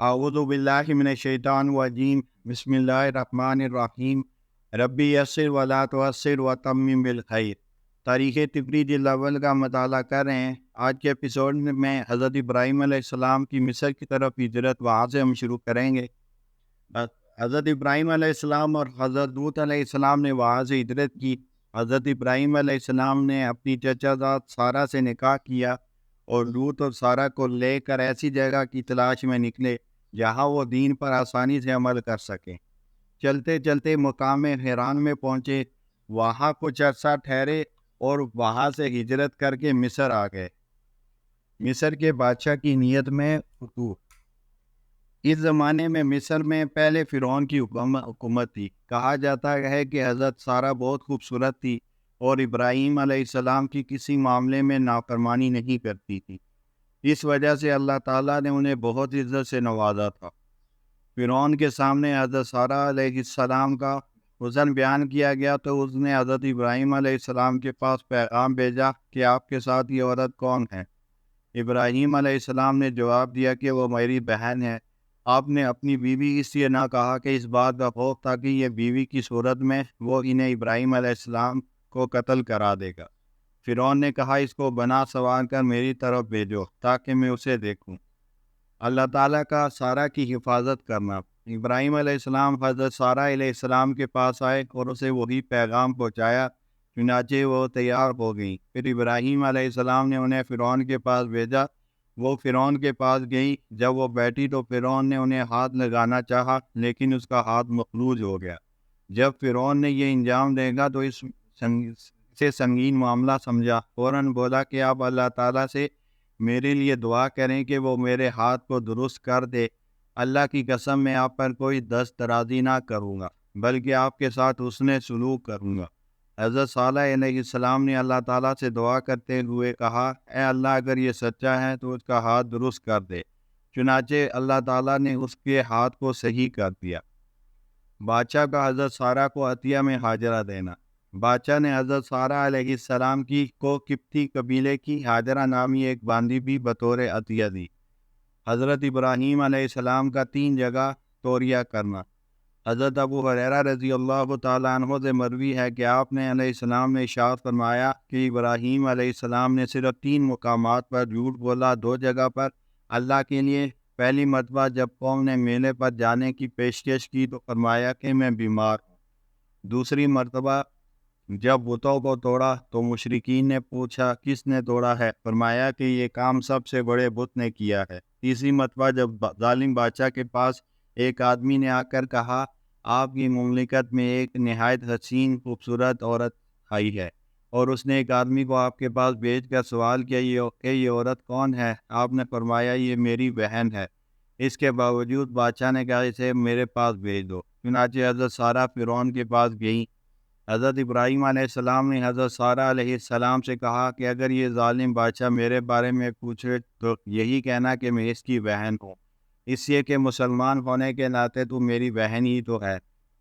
اعوذ باللہ من الشیطان الرجیم بسم اللہ الرحمن الرحیم ربی یسر ولا تعسر وتمم بالخیر۔ تاریخ تبری جلد اول کا مطالعہ کر رہے ہیں۔ آج کے ایپیسوڈ میں حضرت ابراہیم علیہ السلام کی مصر کی طرف ہجرت وہاں سے ہم شروع کریں گے۔ حضرت ابراہیم علیہ السلام اور حضرت لوط علیہ السلام نے وہاں سے ہجرت کی۔ حضرت ابراہیم علیہ السلام نے اپنی چچا زاد سارہ سے نکاح کیا اور لوط اور سارہ کو لے کر ایسی جگہ کی تلاش میں نکلے جہاں وہ دین پر آسانی سے عمل کر سکیں۔ چلتے چلتے مقام حران میں پہنچے، وہاں کچھ عرصہ ٹھہرے اور وہاں سے ہجرت کر کے مصر آ گئے۔ مصر کے بادشاہ کی نیت میں فتوح۔ اس زمانے میں مصر میں پہلے فرعون کی حکومت تھی۔ کہا جاتا ہے کہ حضرت سارہ بہت خوبصورت تھی اور ابراہیم علیہ السلام کی کسی معاملے میں نافرمانی نہیں کرتی تھی۔ اس وجہ سے اللہ تعالیٰ نے انہیں بہت عزت سے نوازا تھا۔ فرعون کے سامنے حضرت سارہ علیہ السلام کا حسن بیان کیا گیا تو اس نے حضرت ابراہیم علیہ السلام کے پاس پیغام بھیجا کہ آپ کے ساتھ یہ عورت کون ہے؟ ابراہیم علیہ السلام نے جواب دیا کہ وہ میری بہن ہے۔ آپ نے اپنی بیوی اس لیے نہ کہا کہ اس بات کا خوف تھا کہ یہ بیوی کی صورت میں وہ انہیں ابراہیم علیہ السلام کو قتل کرا دے گا۔ فرعون نے کہا اس کو بنا سنوار کر میری طرف بھیجو تاکہ میں اسے دیکھوں۔ اللہ تعالیٰ کا سارہ کی حفاظت کرنا۔ ابراہیم علیہ السلام حضرت سارہ علیہ السلام کے پاس آئے اور اسے وہی پیغام پہنچایا، چنانچہ وہ تیار ہو گئیں۔ پھر ابراہیم علیہ السلام نے انہیں فرعون کے پاس بھیجا۔ وہ فرعون کے پاس گئی۔ جب وہ بیٹھی تو فرعون نے انہیں ہاتھ لگانا چاہا لیکن اس کا ہاتھ مفلوج ہو گیا۔ جب فرعون نے یہ انجام دیکھا تو اس سے سنگین معاملہ سمجھا، فوراً بولا کہ آپ اللہ تعالیٰ سے میرے لیے دعا کریں کہ وہ میرے ہاتھ کو درست کر دے۔ اللہ کی قسم میں آپ پر کوئی دست درازی نہ کروں گا بلکہ آپ کے ساتھ حسن سلوک کروں گا۔ حضرت صالح علیہ السلام نے اللہ تعالیٰ سے دعا کرتے ہوئے کہا، اے اللہ اگر یہ سچا ہے تو اس کا ہاتھ درست کر دے۔ چنانچہ اللہ تعالیٰ نے اس کے ہاتھ کو صحیح کر دیا۔ بادشاہ کا حضرت سارہ کو عطیہ میں ہاجرہ دینا۔ بادشاہ نے حضرت سارہ علیہ السلام کو قبطی قبیلے کی ہاجرہ نامی ایک باندی بھی بطور عطیہ دی۔ حضرت ابراہیم علیہ السلام کا 3 جگہ توریہ کرنا۔ حضرت ابو ہریرہ رضی اللہ تعالیٰ عنہ سے مروی ہے کہ آپ نے علیہ السلام نے ارشاد فرمایا کہ ابراہیم علیہ السلام نے صرف 3 مقامات پر جھوٹ بولا، 2 جگہ پر اللہ کے لیے۔ پہلی مرتبہ جب قوم نے میلے پر جانے کی پیشکش کی تو فرمایا کہ میں بیمار ہوں۔ دوسری مرتبہ جب بتوں کو توڑا تو مشرکین نے پوچھا کس نے توڑا ہے؟ فرمایا کہ یہ کام سب سے بڑے بت نے کیا ہے۔ تیسری مرتبہ جب ظالم بادشاہ کے پاس ایک آدمی نے آ کر کہا آپ کی مملکت میں ایک نہایت حسین خوبصورت عورت آئی ہے، اور اس نے ایک آدمی کو آپ کے پاس بھیج کر سوال کیا کہ یہ عورت کون ہے؟ آپ نے فرمایا یہ میری بہن ہے۔ اس کے باوجود بادشاہ نے کہا اسے میرے پاس بھیج دو۔ چنانچہ حضرت سارہ فرعون کے پاس گئیں۔ حضرت ابراہیم علیہ السلام نے حضرت سارہ علیہ السلام سے کہا کہ اگر یہ ظالم بادشاہ میرے بارے میں پوچھے تو یہی کہنا کہ میں اس کی بہن ہوں، اس لیے کہ مسلمان ہونے کے ناطے تو میری بہن ہی تو ہے،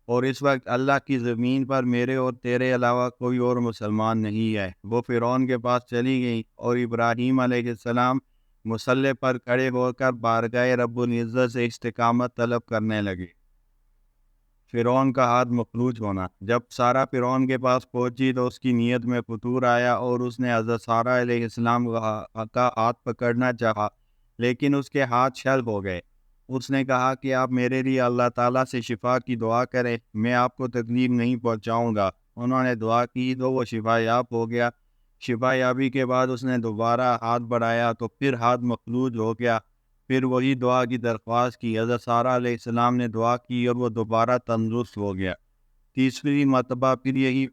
اور اس وقت اللہ کی زمین پر میرے اور تیرے علاوہ کوئی اور مسلمان نہیں ہے۔ وہ فرعون کے پاس چلی گئی اور ابراہیم علیہ السلام مصلی پر کھڑے ہو کر بارگاہ رب العزت سے استقامت طلب کرنے لگے۔ فرعون کا ہاتھ مفلوج ہونا۔ جب سارہ فرعون کے پاس پہنچی تو اس کی نیت میں فتور آیا اور اس نے حضرت سارہ علیہ السلام کا ہاتھ پکڑنا چاہا لیکن اس کے ہاتھ شل ہو گئے۔ اس نے کہا کہ آپ میرے لیے اللہ تعالیٰ سے شفا کی دعا کریں، میں آپ کو تکلیف نہیں پہنچاؤں گا۔ انہوں نے دعا کی تو وہ شفا یاب ہو گیا۔ شفا یابی کے بعد اس نے دوبارہ ہاتھ بڑھایا تو پھر ہاتھ مفلوج ہو گیا۔ پھر وہی دعا کی درخواست کی، حضرت سارہ علیہ السلام نے دعا کی اور وہ دوبارہ تندرست ہو گیا۔ تیسری مرتبہ پھر یہی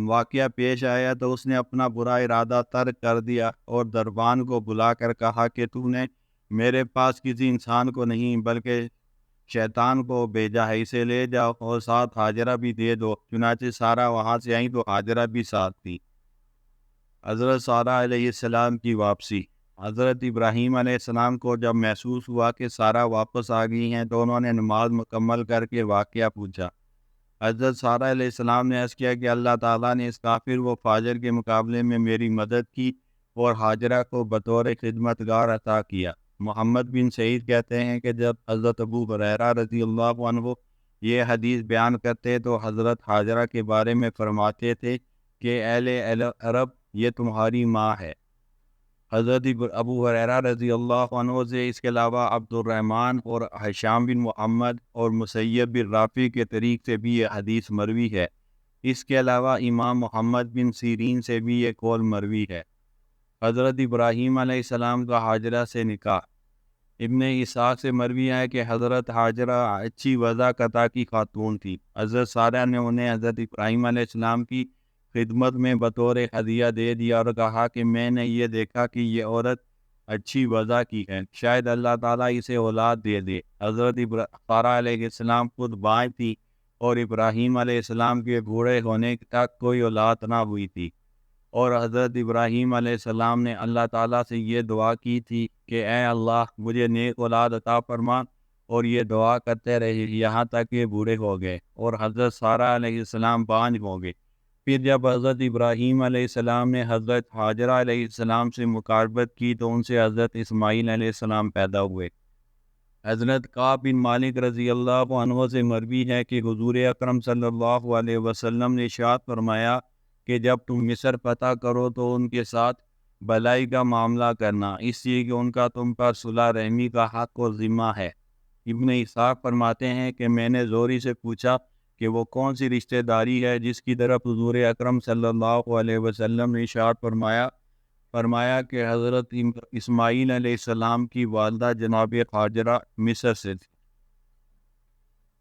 واقعہ پیش آیا تو اس نے اپنا برا ارادہ ترک کر دیا اور دربان کو بلا کر کہا کہ تو نے میرے پاس کسی انسان کو نہیں بلکہ شیطان کو بھیجا ہے، اسے لے جاؤ اور ساتھ ہاجرہ بھی دے دو۔ چنانچہ سارہ وہاں سے آئیں تو ہاجرہ بھی ساتھ تھی۔ حضرت سارہ علیہ السلام کی واپسی۔ حضرت ابراہیم علیہ السلام کو جب محسوس ہوا کہ سارہ واپس آ گئی ہیں تو انہوں نے نماز مکمل کر کے واقعہ پوچھا۔ حضرت سارہ علیہ السلام نے عرض کیا کہ اللہ تعالیٰ نے اس کافر و فاجر کے مقابلے میں میری مدد کی اور ہاجرہ کو بطور خدمت گار عطا کیا۔ محمد بن سعید کہتے ہیں کہ جب حضرت ابو ہریرہ رضی اللہ عنہ یہ حدیث بیان کرتے تو حضرت حاجرہ کے بارے میں فرماتے تھے کہ اہل عرب یہ تمہاری ماں ہے۔ حضرت ابو ہریرہ رضی اللہ عنہ سے اس کے علاوہ عبد الرحمن اور حشام بن محمد اور مسیب بن رافع کے طریق سے بھی یہ حدیث مروی ہے۔ اس کے علاوہ امام محمد بن سیرین سے بھی یہ قول مروی ہے۔ حضرت ابراہیم علیہ السلام کا حاجرہ سے نکاح۔ ابن اسحاق سے مروی ہے کہ حضرت حاجرہ اچھی وضاقتہ کی خاتون تھی۔ حضرت سارہ نے انہیں حضرت ابراہیم علیہ السلام کی خدمت میں بطور ہدیہ دے دیا اور کہا کہ میں نے یہ دیکھا کہ یہ عورت اچھی وضع کی ہے، شاید اللہ تعالیٰ اسے اولاد دے دے۔ حضرت سارہ علیہ السلام خود بائیں تھی اور ابراہیم علیہ السلام کے بوڑھے ہونے تک کوئی اولاد نہ ہوئی تھی، اور حضرت ابراہیم علیہ السلام نے اللہ تعالیٰ سے یہ دعا کی تھی کہ اے اللہ مجھے نیک اولاد عطا فرما، اور یہ دعا کرتے رہے یہاں تک کہ بوڑھے ہو گئے اور حضرت سارہ علیہ السلام بانجھ ہو گئے۔ پھر جب حضرت ابراہیم علیہ السلام نے حضرت حاجرہ علیہ السلام سے مقاربت کی تو ان سے حضرت اسماعیل علیہ السلام پیدا ہوئے۔ حضرت کعب بن مالک رضی اللہ عنہ سے مروی ہے کہ حضور اکرم صلی اللہ علیہ وسلم نے ارشاد فرمایا کہ جب تم مصر فتح کرو تو ان کے ساتھ بھلائی کا معاملہ کرنا، اس لیے کہ ان کا تم پر صلح رحمی کا حق اور ذمہ ہے۔ ابن اسحاق فرماتے ہیں کہ میں نے زوری سے پوچھا کہ وہ کون سی رشتہ داری ہے جس کی طرف حضور اکرم صلی اللہ علیہ وسلم نے ارشاد فرمایا کہ حضرت اسماعیل علیہ السلام کی والدہ جناب حاجرہ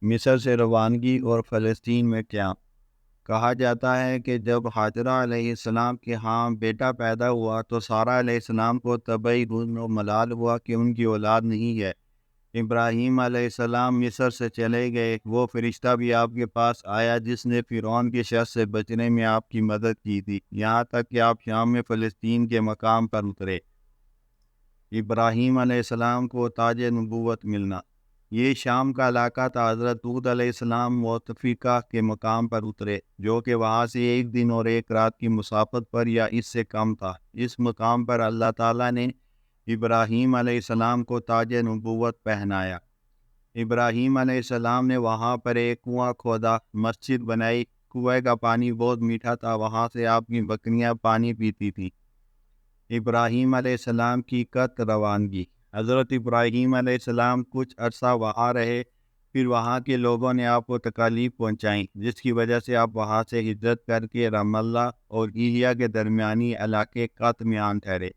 مصر سے روانگی اور فلسطین میں کیا کہا جاتا ہے کہ جب حاجرہ علیہ السلام کے ہاں بیٹا پیدا ہوا تو سارہ علیہ السلام کو طبعی حزن و ملال ہوا کہ ان کی اولاد نہیں ہے۔ ابراہیم علیہ السلام مصر سے چلے گئے، وہ فرشتہ بھی آپ کے پاس آیا جس نے فرعون کے شر سے بچنے میں آپ کی مدد کی تھی، یہاں تک کہ آپ شام میں فلسطین کے مقام پر اترے۔ ابراہیم علیہ السلام کو تاج نبوت ملنا۔ یہ شام کا علاقہ تھا۔ حضرت ہود علیہ السلام معتفقہ کے مقام پر اترے جو کہ وہاں سے 1 دن اور 1 رات کی مسافت پر یا اس سے کم تھا۔ اس مقام پر اللہ تعالیٰ نے ابراہیم علیہ السلام کو تاج نبوت پہنایا۔ ابراہیم علیہ السلام نے وہاں پر ایک کنواں کھودا، مسجد بنائی۔ کنویں کا پانی بہت میٹھا تھا، وہاں سے آپ کی بکریاں پانی پیتی تھیں۔ ابراہیم علیہ السلام کی قط روانگی۔ حضرت ابراہیم علیہ السلام کچھ عرصہ وہاں رہے، پھر وہاں کے لوگوں نے آپ کو تکالیف پہنچائیں جس کی وجہ سے آپ وہاں سے ہجرت کر کے رام اللہ اور ایلیا کے درمیانی علاقے قط میں آن ٹھہرے۔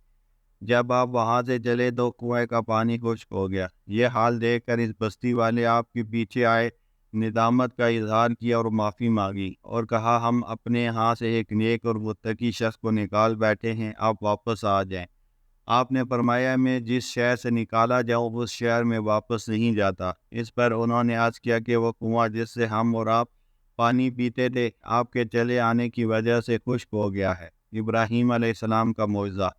جب آپ وہاں سے چلے تو کنویں کا پانی خشک ہو گیا۔ یہ حال دیکھ کر اس بستی والے آپ کے پیچھے آئے، ندامت کا اظہار کیا اور معافی مانگی اور کہا ہم اپنے ہاں سے ایک نیک اور متقی شخص کو نکال بیٹھے ہیں، آپ واپس آ جائیں۔ آپ نے فرمایا میں جس شہر سے نکالا جاؤں اس شہر میں واپس نہیں جاتا۔ اس پر انہوں نے عرض کیا کہ وہ کنواں جس سے ہم اور آپ پانی پیتے تھے آپ کے چلے آنے کی وجہ سے خشک ہو گیا ہے۔ ابراہیم علیہ السلام کا معجزہ۔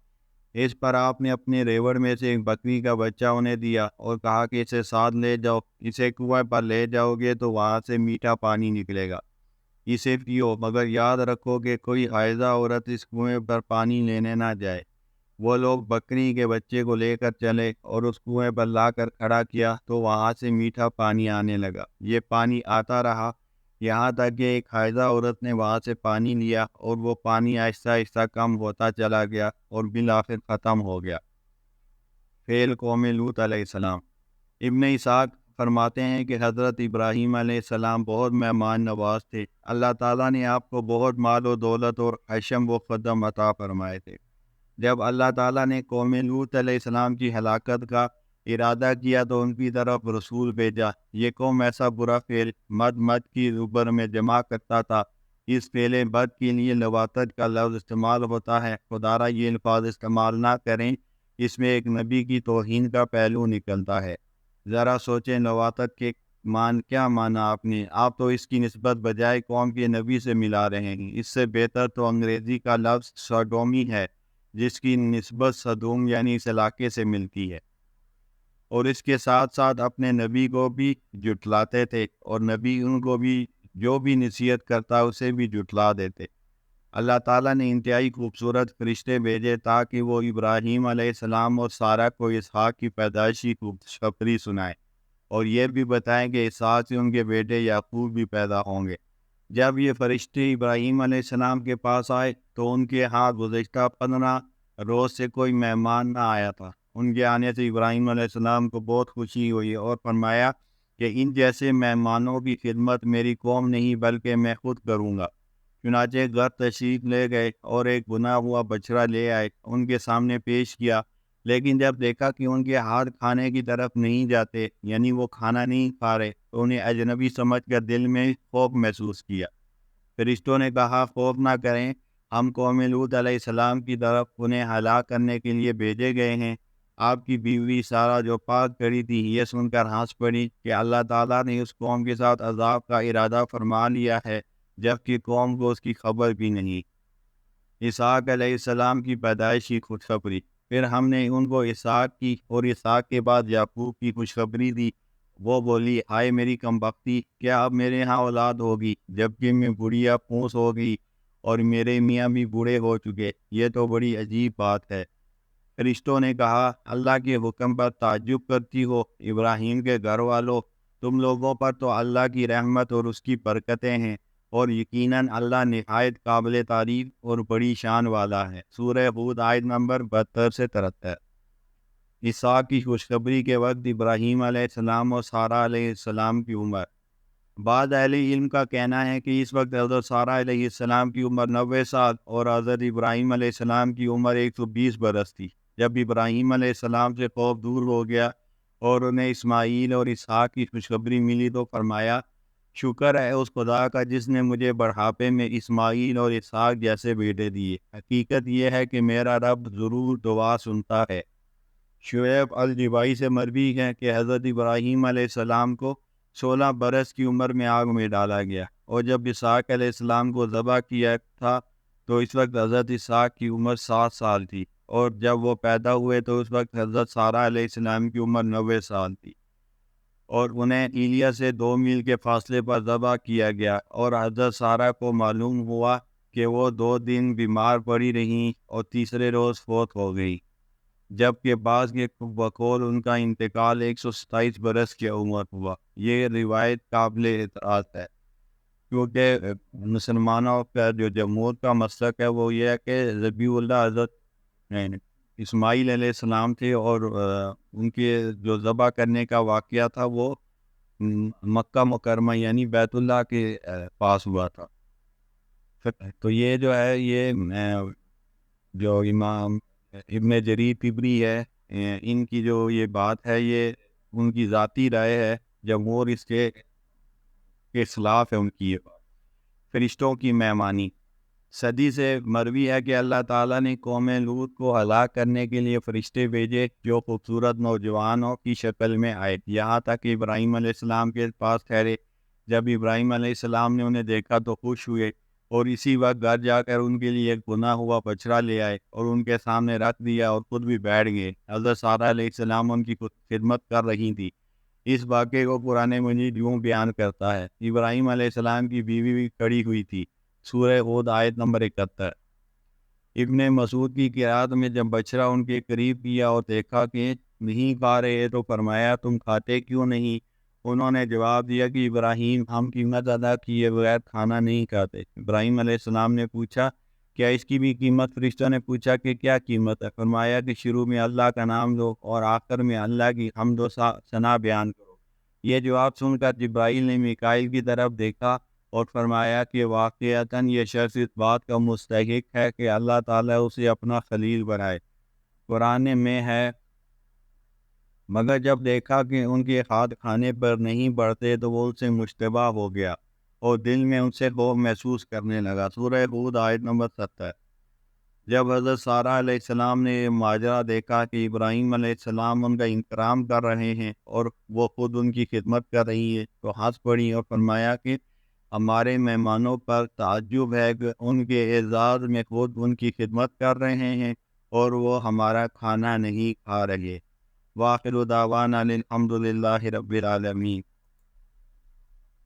اس پر آپ نے اپنے ریوڑ میں سے ایک بکری کا بچہ انہیں دیا اور کہا کہ اسے ساتھ لے جاؤ، اسے کنویں پر لے جاؤ گے تو وہاں سے میٹھا پانی نکلے گا، اسے پیو، مگر یاد رکھو کہ کوئی حائضہ عورت اس کنویں پر پانی لینے نہ جائے۔ وہ لوگ بکری کے بچے کو لے کر چلے اور اس کنویں پر لا کر کھڑا کیا تو وہاں سے میٹھا پانی آنے لگا۔ یہ پانی آتا رہا یہاں تک کہ ایک حائضہ عورت نے وہاں سے پانی لیا اور وہ پانی آہستہ آہستہ کم ہوتا چلا گیا اور بالآخر ختم ہو گیا۔ فعل قوم لوط علیہ السلام۔ ابن اسحاق فرماتے ہیں کہ حضرت ابراہیم علیہ السلام بہت مہمان نواز تھے۔ اللہ تعالیٰ نے آپ کو بہت مال و دولت اور حشم و خدم عطا فرمائے تھے۔ جب اللہ تعالیٰ نے قوم لوط علیہ السلام کی ہلاکت کا ارادہ کیا تو ان کی طرف رسول بھیجا۔ یہ قوم ایسا برا فعل مد کی زبر میں جمع کرتا تھا۔ اس فعل بد کے لیے لواطت کا لفظ استعمال ہوتا ہے۔ خدا را یہ الفاظ استعمال نہ کریں، اس میں ایک نبی کی توہین کا پہلو نکلتا ہے۔ ذرا سوچیں لواطت کے کیا مانا آپ تو اس کی نسبت بجائے قوم کے نبی سے ملا رہے ہیں۔ اس سے بہتر تو انگریزی کا لفظ سوڈومی ہے جس کی نسبت صدوم یعنی اس علاقے سے ملتی ہے، اور اس کے ساتھ ساتھ اپنے نبی کو بھی جھٹلاتے تھے اور نبی ان کو بھی جو بھی نصیحت کرتا اسے بھی جھٹلا دیتے۔ اللہ تعالیٰ نے انتہائی خوبصورت فرشتے بھیجے تاکہ وہ ابراہیم علیہ السلام اور سارہ کو اسحاق کی پیدائشی خوشخبری سنائے، اور یہ بھی بتائیں کہ اسحاق سے ان کے بیٹے یعقوب بھی پیدا ہوں گے۔ جب یہ فرشتے ابراہیم علیہ السلام کے پاس آئے تو ان کے ہاں گزشتہ 15 روز سے کوئی مہمان نہ آیا تھا۔ ان کے آنے سے ابراہیم علیہ السلام کو بہت خوشی ہوئی اور فرمایا کہ ان جیسے مہمانوں کی خدمت میری قوم نہیں بلکہ میں خود کروں گا۔ چنانچہ گھر تشریف لے گئے اور ایک بنا ہوا بچڑا لے آئے، ان کے سامنے پیش کیا، لیکن جب دیکھا کہ ان کے ہاتھ کھانے کی طرف نہیں جاتے، یعنی وہ کھانا نہیں کھا رہے، تو انہیں اجنبی سمجھ کر دل میں خوف محسوس کیا۔ فرشتوں نے کہا، خوف نہ کریں، ہم قوم لوط علیہ السلام کی طرف انہیں ہلاک کرنے کے لیے بھیجے گئے ہیں۔ آپ کی بیوی سارہ جو پاس کھڑی تھی یہ سن کر ہنس پڑی کہ اللہ تعالیٰ نے اس قوم کے ساتھ عذاب کا ارادہ فرما لیا ہے، جبکہ قوم کو اس کی خبر بھی نہیں۔ اسحاق علیہ السلام کی پیدائش کی خوشخبری۔ پھر ہم نے ان کو اسحاق کی اور اسحاق کے بعد یعقوب کی خوشخبری دی۔ وہ بولی، ہائے میری کمبختی، کیا اب میرے ہاں اولاد ہوگی جبکہ میں بڑھیا پھونس ہو گئی اور میرے میاں بھی بوڑھے ہو چکے؟ یہ تو بڑی عجیب بات ہے۔ فرشتوں نے کہا، اللہ کے حکم پر تعجب کرتی ہو؟ ابراہیم کے گھر والوں، تم لوگوں پر تو اللہ کی رحمت اور اس کی برکتیں ہیں، اور یقیناً اللہ نہایت قابل تعریف اور بڑی شان والا ہے۔ سورہ ہود آیت نمبر 72 سے 73۔ اسحاق کی خوشخبری کے وقت ابراہیم علیہ السلام اور سارہ علیہ السلام کی عمر۔ بعض اہل علم کا کہنا ہے کہ اس وقت حضرت سارہ علیہ السلام کی عمر 90 سال اور حضرت ابراہیم علیہ السلام کی عمر 120 برس تھی۔ جب ابراہیم علیہ السلام سے خوف دور ہو گیا اور انہیں اسماعیل اور اسحاق کی خوشخبری ملی تو فرمایا، شکر ہے اس خدا کا جس نے مجھے بڑھاپے میں اسماعیل اور اسحاق جیسے بیٹے دیے۔ حقیقت یہ ہے کہ میرا رب ضرور دعا سنتا ہے۔ شعیب الجبائی سے مروی ہے کہ حضرت ابراہیم علیہ السلام کو 16 برس کی عمر میں آگ میں ڈالا گیا، اور جب اسحاق علیہ السلام کو ذبح کیا تھا تو اس وقت حضرت اسحاق کی عمر 7 سال تھی، اور جب وہ پیدا ہوئے تو اس وقت حضرت سارہ علیہ السلام کی عمر 90 سال تھی، اور انہیں ایلیا سے 2 میل کے فاصلے پر ذبح کیا گیا، اور حضرت سارہ کو معلوم ہوا کہ وہ 2 دن بیمار پڑی رہیں اور تیسرے روز فوت ہو گئی، جبکہ بعض کے بقول ان کا انتقال 127 برس کی عمر ہوا۔ یہ روایت قابل اعتراض ہے، کیونکہ مسلمانوں کا جو جمہور کا مسلک ہے وہ یہ ہے کہ ذبیح اللہ حضرت اسماعیل علیہ السلام تھے، اور ان کے جو ذبح کرنے کا واقعہ تھا وہ مکہ مکرمہ یعنی بیت اللہ کے پاس ہوا تھا۔ تو یہ جو ہے یہ جو امام ابن جریر طبری ہے، ان کی جو یہ بات ہے یہ ان کی ذاتی رائے ہے، جمہور اس کے خلاف ہے ان کی یہ بات۔ فرشتوں کی مہمانی۔ صدی سے مروی ہے کہ اللہ تعالیٰ نے قوم لوط کو ہلاک کرنے کے لیے فرشتے بھیجے جو خوبصورت نوجوانوں کی شکل میں آئے، یہاں تک کہ ابراہیم علیہ السلام کے پاس ٹھہرے۔ جب ابراہیم علیہ السلام نے انہیں دیکھا تو خوش ہوئے، اور اسی وقت گھر جا کر ان کے لیے ایک بنا ہوا بچڑا لے آئے اور ان کے سامنے رکھ دیا اور خود بھی بیٹھ گئے۔ حضرت سارہ علیہ السلام ان کی خدمت کر رہی تھی۔ اس واقعے کو قرآن مجید یوں بیان کرتا ہے، ابراہیم علیہ السلام کی بیوی بھی کھڑی ہوئی تھی۔ سورہ ہود آیت نمبر 71۔ ابن مسعود کی قرات میں جب بچڑا ان کے قریب کیا اور دیکھا کہ نہیں کھا رہے تو فرمایا، تم کھاتے کیوں نہیں؟ انہوں نے جواب دیا کہ ابراہیم، ہم قیمت ادا کیے بغیر کھانا نہیں کھاتے۔ ابراہیم علیہ السلام نے پوچھا، کیا اس کی بھی قیمت؟ فرشتوں نے پوچھا کہ کیا قیمت ہے؟ فرمایا کہ شروع میں اللہ کا نام لو اور آخر میں اللہ کی حمد و ثنا بیان کرو۔ یہ جواب سن کر جبرائیل نے میکائیل کی طرف دیکھا اور فرمایا کہ واقعتاً یہ شخص اس بات کا مستحق ہے کہ اللہ تعالیٰ اسے اپنا خلیل بنائے۔ قرآن میں ہے، مگر جب دیکھا کہ ان کے ہاتھ کھانے پر نہیں بڑھتے تو وہ ان سے مشتبہ ہو گیا اور دل میں ان سے خوف محسوس کرنے لگا۔ سورہ ہود آیت نمبر 70۔ جب حضرت سارہ علیہ السلام نے یہ ماجرا دیکھا کہ ابراہیم علیہ السلام ان کا احترام کر رہے ہیں اور وہ خود ان کی خدمت کر رہی ہے تو ہنس پڑی اور فرمایا کہ ہمارے مہمانوں پر تعجب ہے کہ ان کے اعزاز میں خود ان کی خدمت کر رہے ہیں اور وہ ہمارا کھانا نہیں کھا رہے۔ وآخر دعوانا الحمد للہ رب العالمین۔